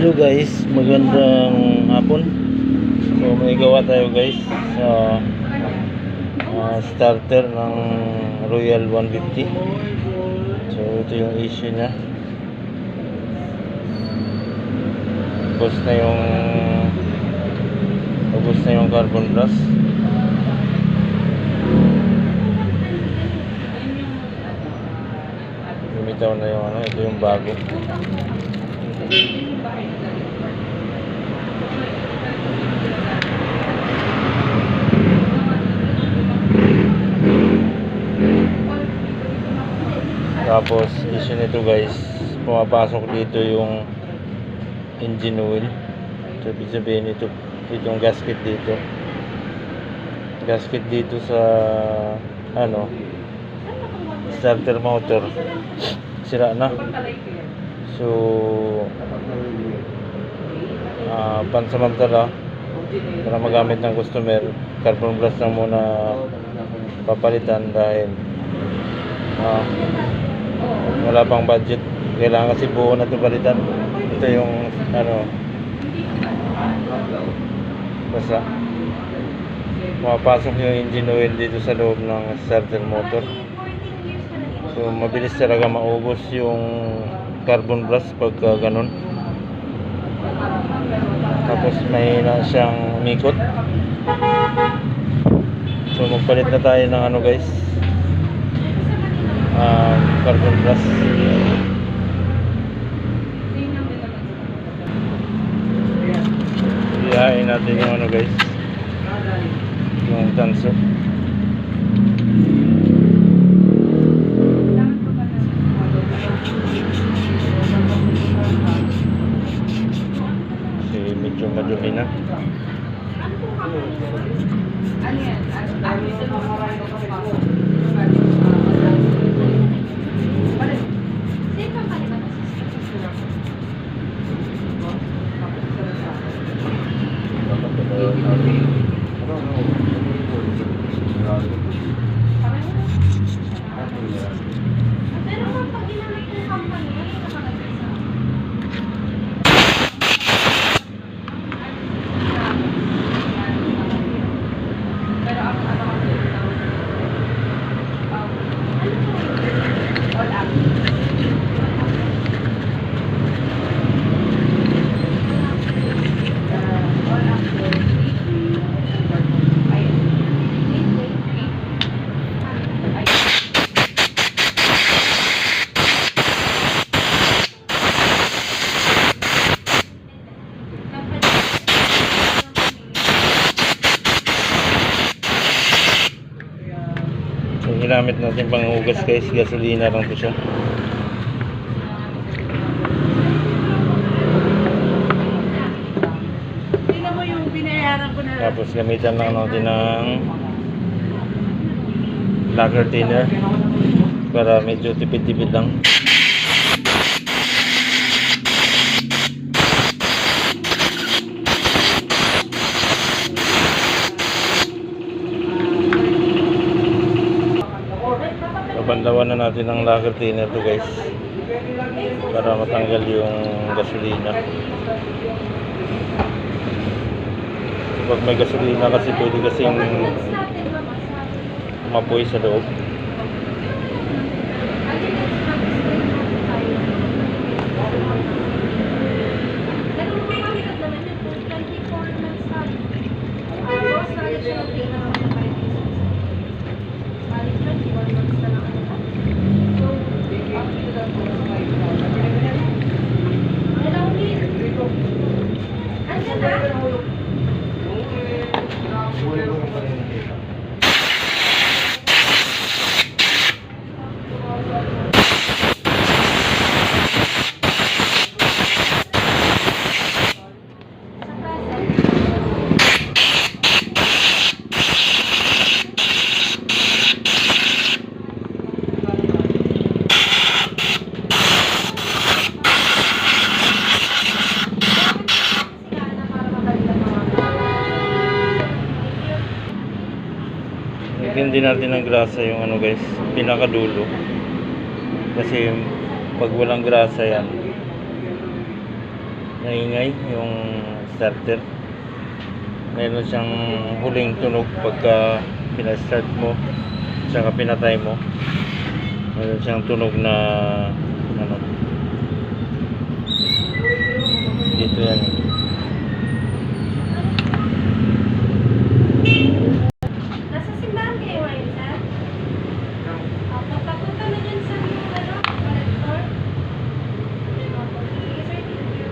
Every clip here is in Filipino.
Hello guys, magandang hapon. So may gawa tayo guys sa starter ng Royal 150. So ito yung issue nya. Ubos na yung carbon brass. Lumitaw na yung ito yung bago. Tapos issue nito guys, pumapasok dito yung engine oil. So ibig sabihin itong gasket dito sa starter motor sira na. So pansamantala para magamit ng customer, carbon brass lang muna papalitan dahil wala pang budget. Kailangan kasi buo na ito palitan. Ito yung basta pumapasok yung engine oil dito sa loob ng starter motor. So mabilis talaga maubos yung carbon brass pagka ganun. Tapos may na siyang umikot. So magpalit na tayo ng guys, carbon brass. Iyain natin yung guys, yung tanso. Medyo madumi na. Yung ginamit natin pang hugas guys, gasolina lang po siya. Tapos gamitan lang natin ng lacquer thinner para medyo tipid-tipid lang. Bandawan na natin ng lacquer thinner to guys para matanggal yung gasolina. Pag may gasolina kasi pwede kasing umapoy sa loob. Lagyan din natin ng grasa yung guys, pinakadulo. Kasi pag walang grasa yan, naingay yung starter. Meron siyang huling tunog pagka pinastart mo saka pinatay mo. Meron siyang tunog na ano, dito yan. Nasa simbahan kayo ngayon, sir? Papunta na dyan sa collector. Sige, sir, thank you.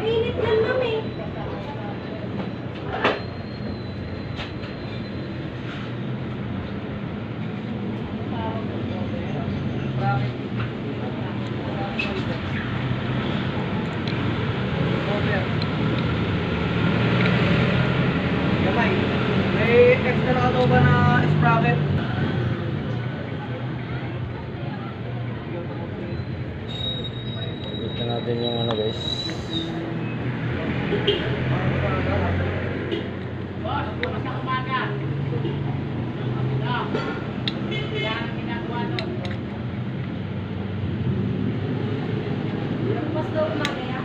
Mainit yan, ma'am eh. Gamay. May extra na ito ba na sprocket? Dito natin yung ano guys. Mas daw umagaya.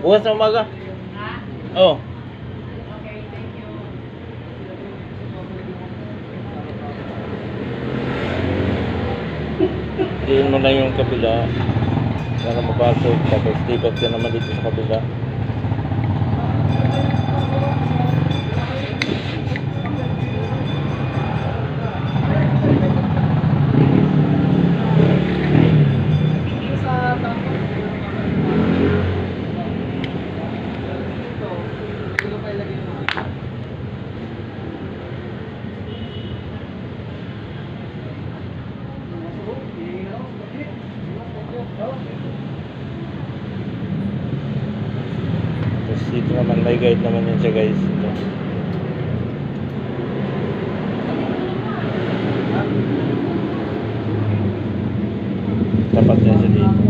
Bukas na umaga. Oh. Diin mo lang yung kabila para mapasok, tapos lipat ka naman dito sa kabila. Tapos dito naman may guide naman yun siya guys. Ito. Tapat niya siya dito.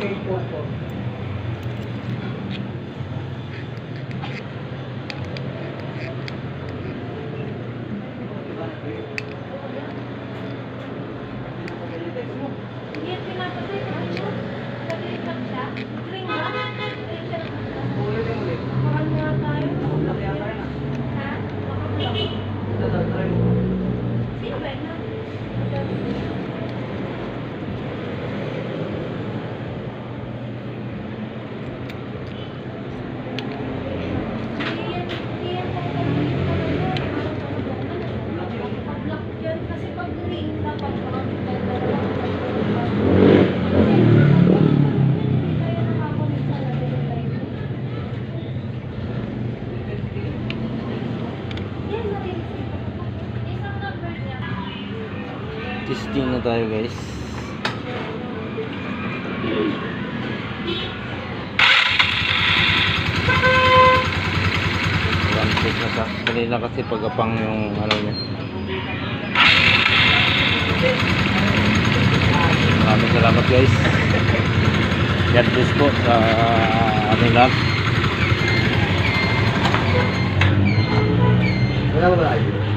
K44. Hindi yan pinapatay na ano. Nag-green lang siya. Green ba? Green siya. Ulit yung ulit. Mahal nga tayo. Block yata yun ah. Ha? Makablock. Ito daw, try mo. Sino ba yun? Hindi yan pagkakulit ko na yun. Pag-block yan. Kasi pag green, dapat makakita na lang. Kasi hindi tayo nakakulit sa labi ng live. Yan, narinig ko. Isang number niya. Testing na tayo guys. One click na siya. Dali na kasi pagapang yung ano niya. Maraming salamat guys. God bless po sa ating lahat. Wala ba tayo?